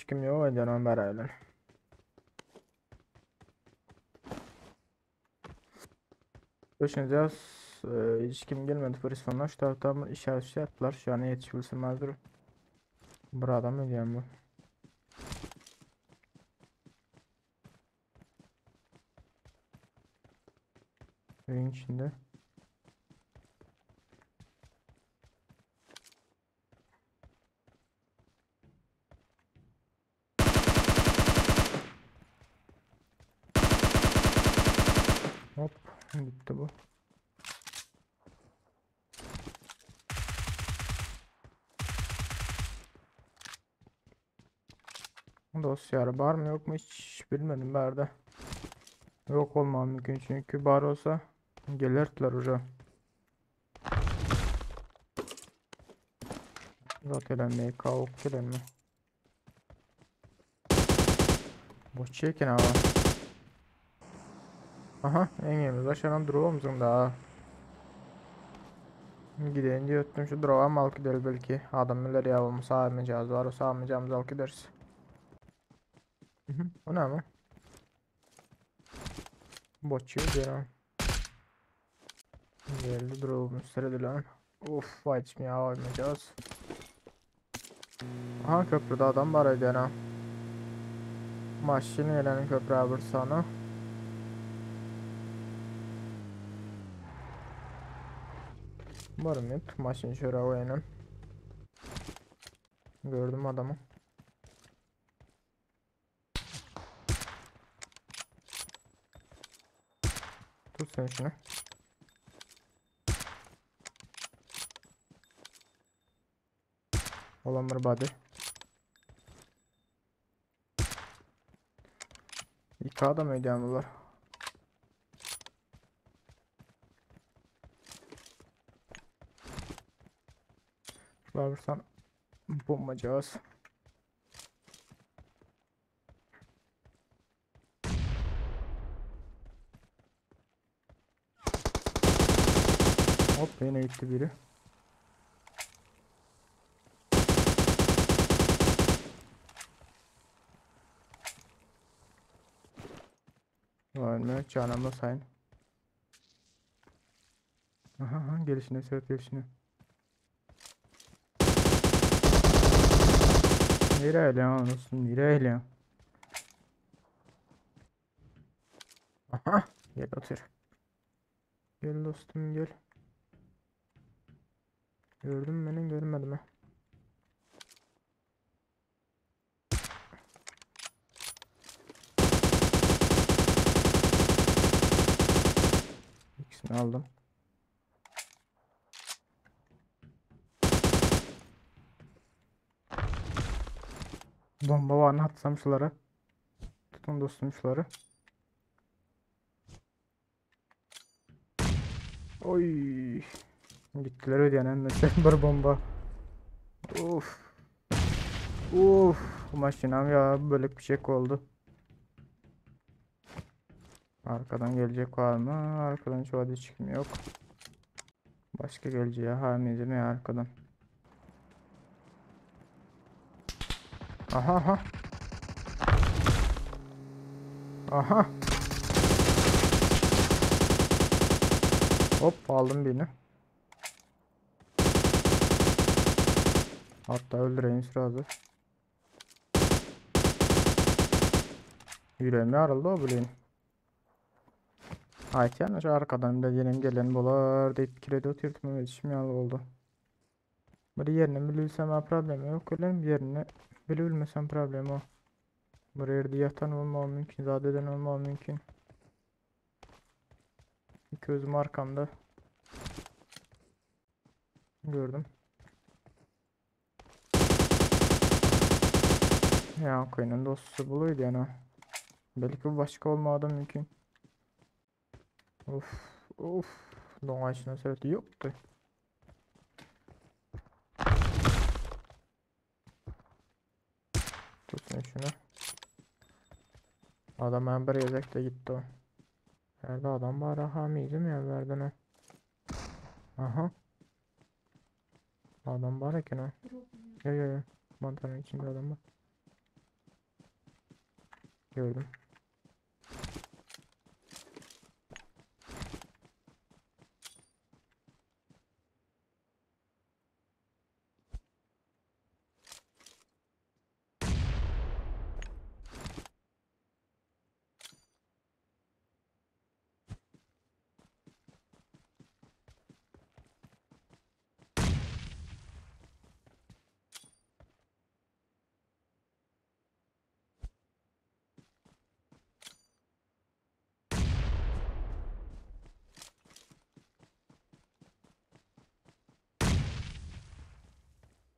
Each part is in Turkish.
hiç kim yok canım herhalde. Düşüneceğiz. Hiç kim gelmedi Fırsonlar. Şu taraftan işaret yaptılar. Şu an yetişebilsin mazur. Burada mı diyeyim bu? Evin içinde. Hop. Gitti bu. Dosya var mı yok mu hiç bilmedim nerede. Yok olmam mümkün çünkü bar olsa gelirdiler hocam. Zaten mi kavuk gelen mi? Boş çekin ama. Aha en yemiz aşağıdan durağımızın da. Gideyim diye öttüm şu durağa mal gidelim belki. Adam neler yapalım sağmayacağız var o sağmayacağımız al gideriz. O ne mi? Boçuyor diyorum. Geldi durağımız sıradalar. Of vay içmeye almayacağız. Aha köprüde adam var edene. Maşını gelen köprü bir sana. Varım yok. Maşın şöyle oyunun. Gördüm adamı. Tut sen şunu. Olan bir body. İki adam ediyorlar. Varsan bombacağız. Hop yine gitti biri. Var mı? Canımda sayın. Aha gelişine seyret gelişine. Nereye lan olsun nereye lan? Aha gel otur. Gel dostum gel. Gördün mü beni görmedim mi? İkisini aldım. Bomba var atsam şulara. Tutun dostum şuları. Oy. Gittiler ödeyen mesela bir bomba. Of. Of. Maşinam ya böyle bir şey oldu. Arkadan gelecek var mı? Arkadan şu hadi çıkmıyor. Başka geleceği hamidi mi arkadan? Aha aha. Aha. Hop aldım birini. Hatta öldüreyim sırası. Yüreğime yarıldı o bileğin. Ayten şu arkadan da yenim gelen bolar deyip kirede oturtma iletişim oldu. Bir yerine bilsem ha problem yok. Öyle bir yerine bilmesem problem o. Bir yerde yatan olmam mümkün. Zadeden olmam mümkün. Gözüm arkamda. Gördüm. Ya koyunun dostu buluydu yani. Belki bu başka olmadı mümkün. Of of. Doğaçına söyledi yoktu. Tutun şunu. Adam ember yazık da gitti o. Nerede adam var? Aha mıydım ya verden o. Aha. Adam var ya o. Yo yo yo. Mantarın içinde adam var. Gördüm.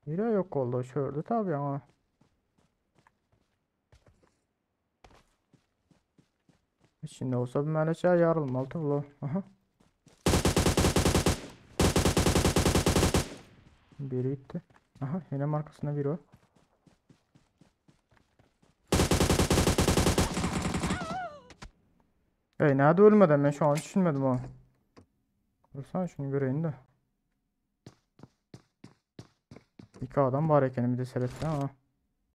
Biri yok oldu. Şurada tabii ama. Şimdi olsa bir meleçe yarılmalı tablo. Aha. Biri gitti. Aha yine markasında biri var. Nerede ölmeden ben şu an düşünmedim o. Dursana şunu göreyim de. İki adam var ekeni bir de sebepten ama.